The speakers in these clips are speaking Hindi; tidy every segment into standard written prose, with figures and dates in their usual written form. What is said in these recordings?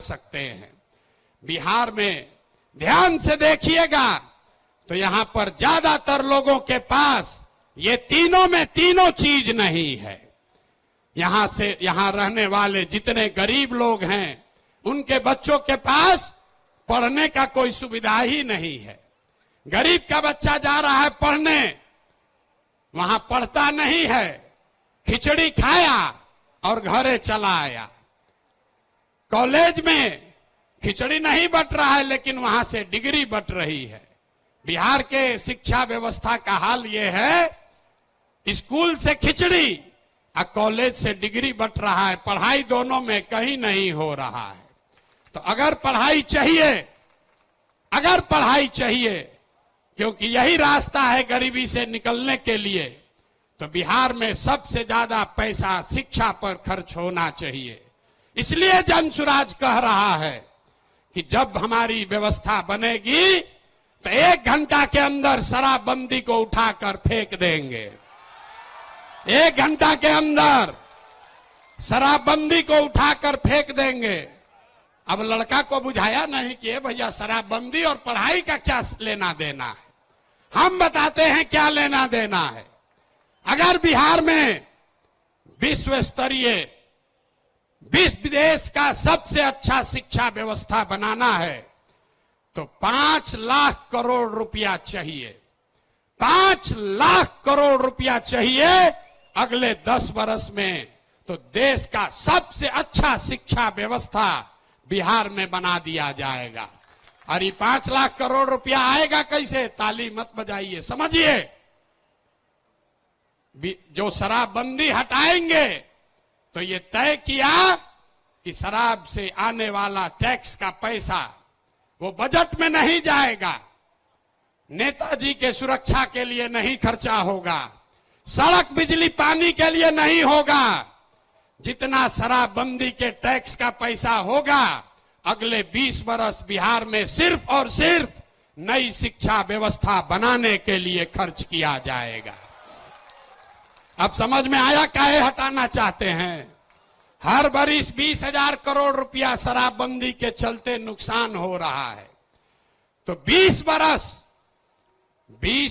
सकते हैं। बिहार में ध्यान से देखिएगा तो यहां पर ज्यादातर लोगों के पास ये तीनों में तीनों चीज नहीं है। यहां रहने वाले जितने गरीब लोग हैं उनके बच्चों के पास पढ़ने का कोई सुविधा ही नहीं है। गरीब का बच्चा जा रहा है पढ़ने, वहां पढ़ता नहीं है, खिचड़ी खाया और घरे चला आया। कॉलेज में खिचड़ी नहीं बट रहा है लेकिन वहां से डिग्री बट रही है। बिहार के शिक्षा व्यवस्था का हाल यह है, स्कूल से खिचड़ी और कॉलेज से डिग्री बट रहा है। पढ़ाई दोनों में कहीं नहीं हो रहा है। तो अगर पढ़ाई चाहिए क्योंकि यही रास्ता है गरीबी से निकलने के लिए, तो बिहार में सबसे ज्यादा पैसा शिक्षा पर खर्च होना चाहिए। इसलिए जनसुराज कह रहा है कि जब हमारी व्यवस्था बनेगी तो 1 घंटा के अंदर शराबबंदी को उठाकर फेंक देंगे। 1 घंटा के अंदर शराबबंदी को उठाकर फेंक देंगे। अब लड़का को बुझाया नहीं कि भैया शराबबंदी और पढ़ाई का क्या लेना देना है। हम बताते हैं क्या लेना देना है। अगर बिहार में विश्व स्तरीय देश का सबसे अच्छा शिक्षा व्यवस्था बनाना है तो 5 लाख करोड़ रुपया चाहिए। 5 लाख करोड़ रुपया चाहिए अगले 10 वर्ष में। तो देश का सबसे अच्छा शिक्षा व्यवस्था बिहार में बना दिया जाएगा। और ये 5 लाख करोड़ रुपया आएगा कैसे? ताली मत बजाइए, समझिए। जो शराबबंदी हटाएंगे तो ये तय किया कि शराब से आने वाला टैक्स का पैसा वो बजट में नहीं जाएगा, नेताजी के सुरक्षा के लिए नहीं खर्चा होगा, सड़क बिजली पानी के लिए नहीं होगा। जितना शराबबंदी के टैक्स का पैसा होगा अगले 20 वर्ष बिहार में सिर्फ और सिर्फ नई शिक्षा व्यवस्था बनाने के लिए खर्च किया जाएगा। अब समझ में आया काहे हटाना चाहते हैं? हर बरिस 20,000 करोड़ रुपया शराबबंदी के चलते नुकसान हो रहा है। तो 20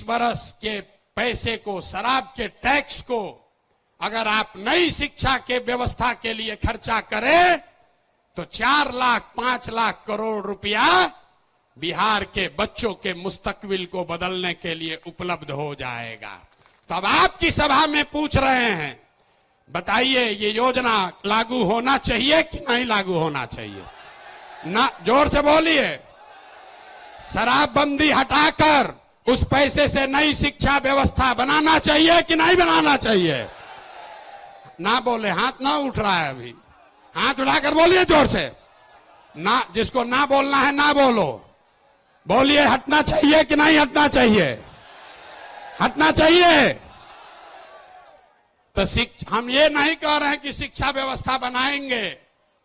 बरस के पैसे को, शराब के टैक्स को अगर आप नई शिक्षा के व्यवस्था के लिए खर्चा करें तो 4 लाख 5 लाख करोड़ रुपया बिहार के बच्चों के मुस्तकबिल को बदलने के लिए उपलब्ध हो जाएगा। तो अब आपकी सभा में पूछ रहे हैं, बताइए ये योजना लागू होना चाहिए कि नहीं लागू होना चाहिए? ना, जोर से बोलिए। शराबबंदी हटाकर उस पैसे से नई शिक्षा व्यवस्था बनाना चाहिए कि नहीं बनाना चाहिए? ना बोले, हाथ ना उठ रहा है अभी। हाथ उठाकर बोलिए जोर से। ना, जिसको ना बोलना है ना बोलो। बोलिए हटना चाहिए कि नहीं हटना चाहिए? हटना चाहिए। तो हम ये नहीं कह रहे हैं कि शिक्षा व्यवस्था बनाएंगे,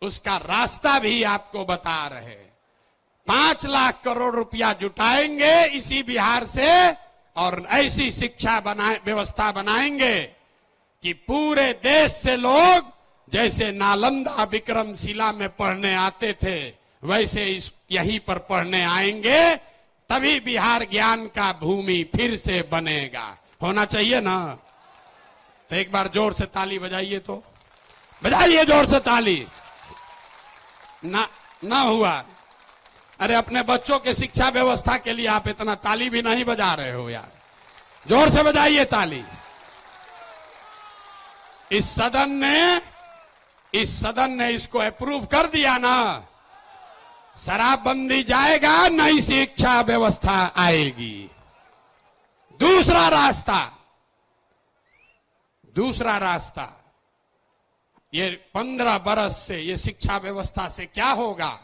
उसका रास्ता भी आपको बता रहे। 5 लाख करोड़ रुपया जुटाएंगे इसी बिहार से और ऐसी शिक्षा व्यवस्था बनाएंगे कि पूरे देश से लोग जैसे नालंदा विक्रमशिला में पढ़ने आते थे वैसे यहीं पर पढ़ने आएंगे। तभी बिहार ज्ञान का भूमि फिर से बनेगा। होना चाहिए ना? तो एक बार जोर से ताली बजाइए, तो बजाइए जोर से ताली। ना हुआ? अरे अपने बच्चों के शिक्षा व्यवस्था के लिए आप इतना ताली भी नहीं बजा रहे हो यार। जोर से बजाइए ताली। इस सदन ने इसको अप्रूव कर दिया ना। शराबबंदी जाएगा, नई शिक्षा व्यवस्था आएगी। दूसरा रास्ता ये 15 बरस से ये शिक्षा व्यवस्था से क्या होगा?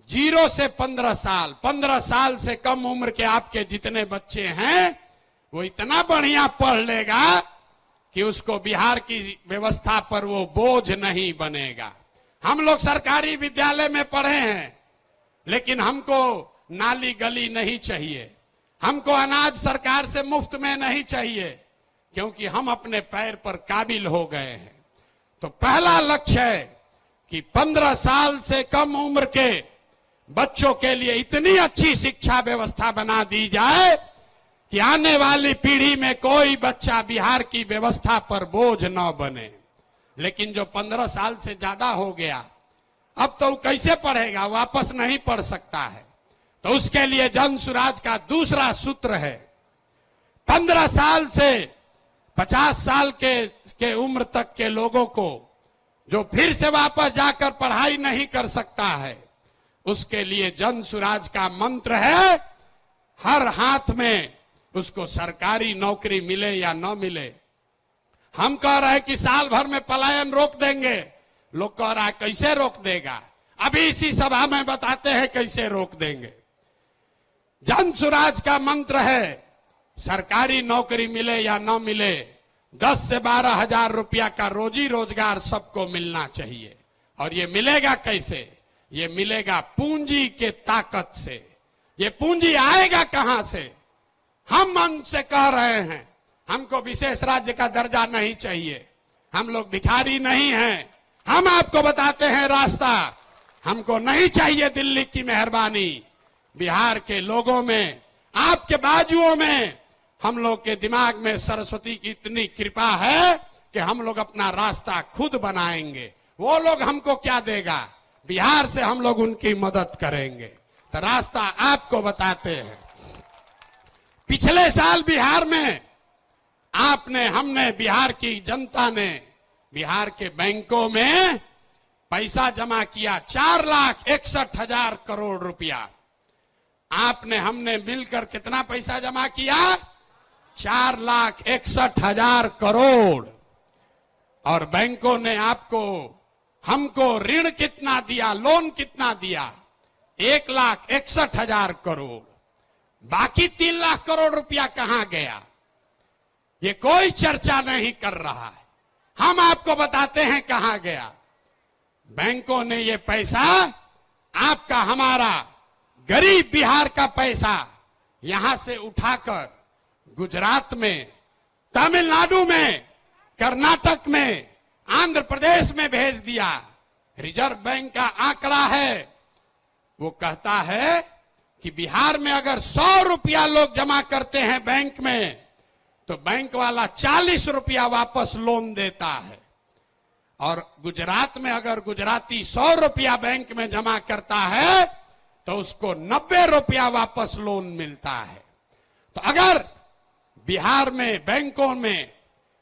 0 से 15 साल, 15 साल से कम उम्र के आपके जितने बच्चे हैं वो इतना बढ़िया पढ़ लेगा कि उसको बिहार की व्यवस्था पर वो बोझ नहीं बनेगा। हम लोग सरकारी विद्यालय में पढ़े हैं लेकिन हमको नाली गली नहीं चाहिए, हमको अनाज सरकार से मुफ्त में नहीं चाहिए, क्योंकि हम अपने पैर पर काबिल हो गए हैं। तो पहला लक्ष्य है कि 15 साल से कम उम्र के बच्चों के लिए इतनी अच्छी शिक्षा व्यवस्था बना दी जाए कि आने वाली पीढ़ी में कोई बच्चा बिहार की व्यवस्था पर बोझ न बने। लेकिन जो 15 साल से ज्यादा हो गया, अब तो वो कैसे पढ़ेगा, वापस नहीं पढ़ सकता है। तो उसके लिए जन सुराज का दूसरा सूत्र है, 15 साल से 50 साल के उम्र तक के लोगों को जो फिर से वापस जाकर पढ़ाई नहीं कर सकता है, उसके लिए जन सुराज का मंत्र है, हर हाथ में उसको सरकारी नौकरी मिले या न मिले। हम कह रहे हैं कि साल भर में पलायन रोक देंगे, लोग कह रहा है कैसे रोक देगा, अभी इसी सभा में बताते हैं कैसे रोक देंगे। जन सुराज का मंत्र है, सरकारी नौकरी मिले या न मिले, 10 से 12 हजार रुपया का रोजी रोजगार सबको मिलना चाहिए। और ये मिलेगा कैसे? ये मिलेगा पूंजी के ताकत से। ये पूंजी आएगा कहां से? हम मन से कह रहे हैं, हमको विशेष राज्य का दर्जा नहीं चाहिए, हम लोग भिखारी नहीं हैं। हम आपको बताते हैं रास्ता, हमको नहीं चाहिए दिल्ली की मेहरबानी। बिहार के लोगों में, आपके बाजुओं में, हम लोग के दिमाग में सरस्वती की इतनी कृपा है कि हम लोग अपना रास्ता खुद बनाएंगे। वो लोग हमको क्या देगा? बिहार से हम लोग उनकी मदद करेंगे। तो रास्ता आपको बताते हैं। पिछले साल बिहार में हमने बिहार की जनता ने बिहार के बैंकों में पैसा जमा किया, 4,61,000 करोड़ रुपया। हमने मिलकर कितना पैसा जमा किया? 4,61,000 करोड़। और बैंकों ने हमको ऋण कितना दिया, लोन कितना दिया? 1,61,000 करोड़। बाकी 3 लाख करोड़ रुपया कहां गया? ये कोई चर्चा नहीं कर रहा है। हम आपको बताते हैं कहां गया। बैंकों ने ये पैसा, आपका हमारा गरीब बिहार का पैसा यहां से उठाकर गुजरात में, तमिलनाडु में, कर्नाटक में, आंध्र प्रदेश में भेज दिया। रिजर्व बैंक का आंकड़ा है, वो कहता है कि बिहार में अगर 100 रुपया लोग जमा करते हैं बैंक में, तो बैंक वाला 40 रुपया वापस लोन देता है। और गुजरात में अगर गुजराती 100 रुपया बैंक में जमा करता है, तो उसको 90 रुपया वापस लोन मिलता है। तो अगर बिहार में बैंकों में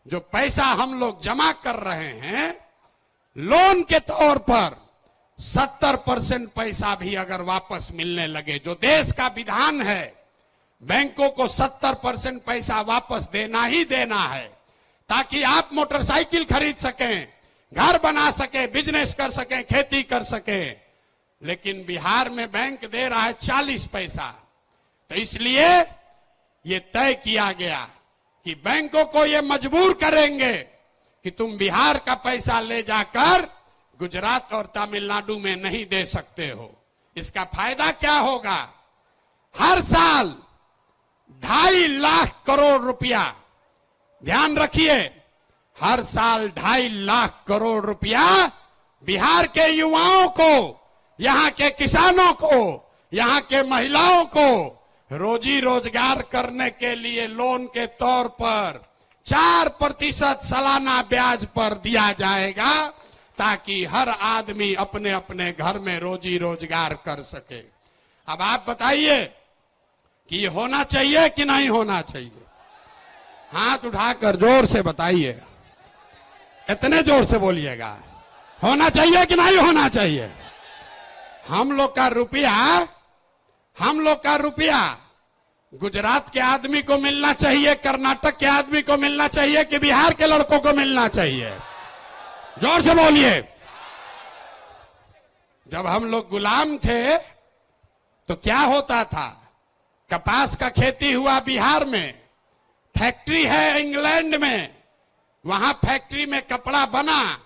जो पैसा हम लोग जमा कर रहे हैं, लोन के तौर पर 70% पैसा भी अगर वापस मिलने लगे, जो देश का विधान है, बैंकों को 70% पैसा वापस देना ही देना है, ताकि आप मोटरसाइकिल खरीद सकें, घर बना सकें, बिजनेस कर सकें, खेती कर सकें। लेकिन बिहार में बैंक दे रहा है 40 पैसा। तो इसलिए ये तय किया गया कि बैंकों को ये मजबूर करेंगे कि तुम बिहार का पैसा ले जाकर गुजरात और तमिलनाडु में नहीं दे सकते हो। इसका फायदा क्या होगा? हर साल 2.5 लाख करोड़ रुपया, ध्यान रखिए, हर साल 2.5 लाख करोड़ रुपया बिहार के युवाओं को, यहां के किसानों को, यहां के महिलाओं को रोजी रोजगार करने के लिए लोन के तौर पर 4% सालाना ब्याज पर दिया जाएगा, ताकि हर आदमी अपने अपने घर में रोजी रोजगार कर सके। अब आप बताइए कि ये होना चाहिए कि नहीं होना चाहिए? हाथ उठाकर जोर से बताइए, इतने जोर से बोलिएगा, होना चाहिए कि नहीं होना चाहिए? हम लोग का रुपया गुजरात के आदमी को मिलना चाहिए, कर्नाटक के आदमी को मिलना चाहिए कि बिहार के लड़कों को मिलना चाहिए? जोर से बोलिए। जब हम लोग गुलाम थे तो क्या होता था? कपास का खेती हुआ बिहार में, फैक्ट्री है इंग्लैंड में, वहां फैक्ट्री में कपड़ा बना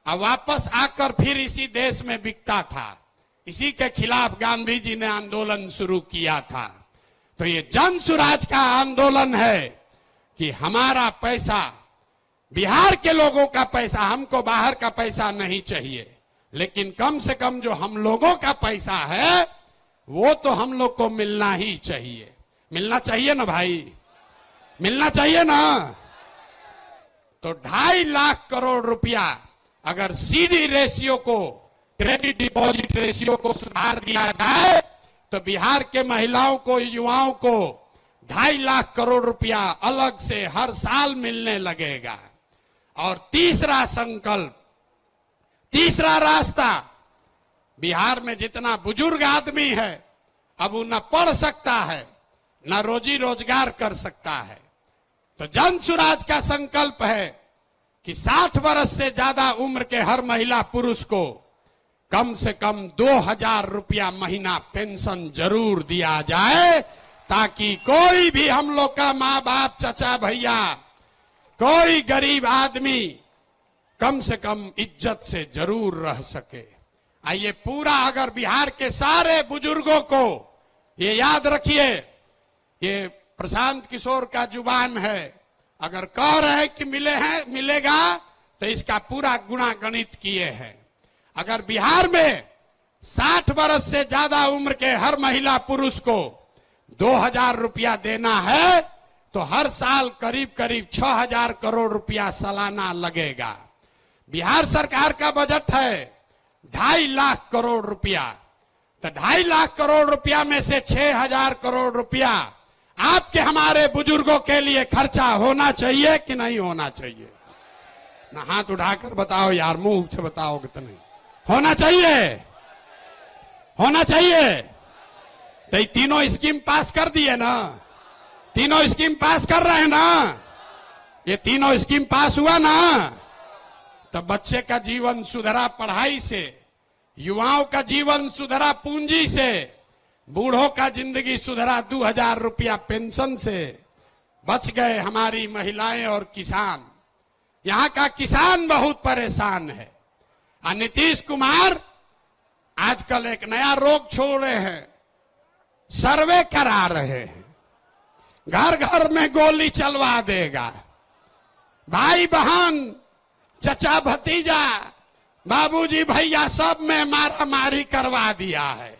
और वापस आकर फिर इसी देश में बिकता था। इसी के खिलाफ गांधी जी ने आंदोलन शुरू किया था। तो ये जन सुराज का आंदोलन है कि हमारा पैसा, बिहार के लोगों का पैसा, हमको बाहर का पैसा नहीं चाहिए, लेकिन कम से कम जो हम लोगों का पैसा है वो तो हम लोग को मिलना ही चाहिए। मिलना चाहिए ना भाई, मिलना चाहिए ना। तो 2.5 लाख करोड़ रुपया अगर सीडी रेशियो को, क्रेडिट डिपॉजिट रेशियो को सुधार दिया जाए तो बिहार के महिलाओं को, युवाओं को 2.5 लाख करोड़ रुपया अलग से हर साल मिलने लगेगा। और तीसरा संकल्प, तीसरा रास्ता, बिहार में जितना बुजुर्ग आदमी है अब वो न पढ़ सकता है न रोजी रोजगार कर सकता है, तो जन सुराज का संकल्प है कि 60 वर्ष से ज्यादा उम्र के हर महिला पुरुष को कम से कम 2,000 रुपया महीना पेंशन जरूर दिया जाए, ताकि कोई भी हम लोग का माँ बाप, चचा भैया, कोई गरीब आदमी कम से कम इज्जत से जरूर रह सके। आइए पूरा अगर बिहार के सारे बुजुर्गों को ये याद रखिए, ये प्रशांत किशोर का जुबान है, अगर कह रहे हैं कि मिलेगा तो इसका पूरा गुणा गणित किए हैं। अगर बिहार में 60 वर्ष से ज्यादा उम्र के हर महिला पुरुष को 2,000 रुपया देना है तो हर साल करीब करीब 6,000 करोड़ रुपया सालाना लगेगा। बिहार सरकार का बजट है 2.5 लाख करोड़ रुपया, तो 2.5 लाख करोड़ रुपया में से 6,000 करोड़ रुपया आपके हमारे बुजुर्गों के लिए खर्चा होना चाहिए कि नहीं होना चाहिए? ना हाथ उठाकर बताओ यार, मुंह से बताओगे तो नहीं। होना चाहिए, होना चाहिए। तो ये तीनों स्कीम पास कर दिए ना, तीनों स्कीम पास कर रहे हैं ना, ये तीनों स्कीम पास हुआ ना, तो बच्चे का जीवन सुधरा पढ़ाई से, युवाओं का जीवन सुधरा पूंजी से, बूढ़ों का जिंदगी सुधरा 2,000 रुपया पेंशन से, बच गए हमारी महिलाएं और किसान। यहां का किसान बहुत परेशान है। और नीतीश कुमार आजकल एक नया रोग छोड़े हैं, सर्वे करा रहे हैं, घर घर में गोली चलवा देगा। भाई बहन, चचा भतीजा, बाबूजी भैया सब में मारा मारी करवा दिया है।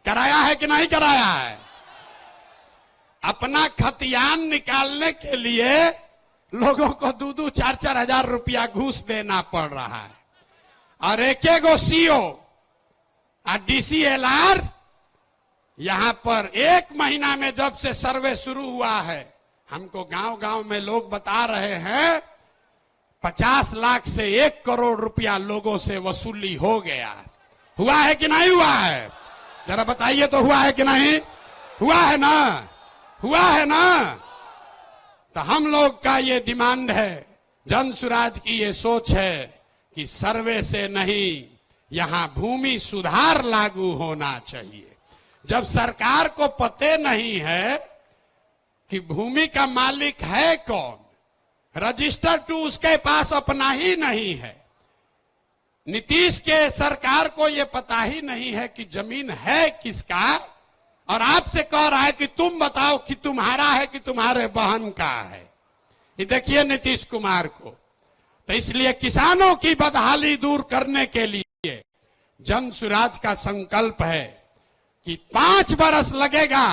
कराया है कि नहीं कराया है? अपना खतियान निकालने के लिए लोगों को 2-2, 4-4 हजार रुपया घूस देना पड़ रहा है। और एक सीओ और DCLR यहां पर 1 महीना में जब से सर्वे शुरू हुआ है, हमको गांव गांव में लोग बता रहे हैं 50 लाख से 1 करोड़ रुपया लोगों से वसूली हो गया। हुआ है कि नहीं हुआ है? जरा बताइए तो, हुआ है कि नहीं? हुआ है ना, हुआ है ना। तो हम लोग का ये डिमांड है, जन सुराज की ये सोच है कि सर्वे से नहीं, यहां भूमि सुधार लागू होना चाहिए। जब सरकार को पते नहीं है कि भूमि का मालिक है कौन, रजिस्टर टू उसके पास अपना ही नहीं है। नीतीश के सरकार को यह पता ही नहीं है कि जमीन है किसका, और आपसे कह रहा है कि तुम बताओ कि तुम्हारा है कि तुम्हारे बहन का है। ये देखिए नीतीश कुमार को। तो इसलिए किसानों की बदहाली दूर करने के लिए जन सुराज का संकल्प है कि 5 वर्ष लगेगा,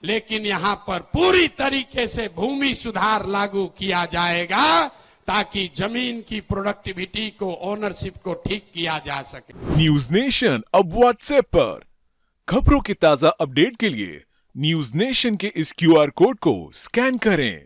लेकिन यहां पर पूरी तरीके से भूमि सुधार लागू किया जाएगा, ताकि जमीन की प्रोडक्टिविटी को, ओनरशिप को ठीक किया जा सके। न्यूज नेशन अब व्हाट्सएप पर खबरों के ताजा अपडेट के लिए न्यूज नेशन के इस QR कोड को स्कैन करें।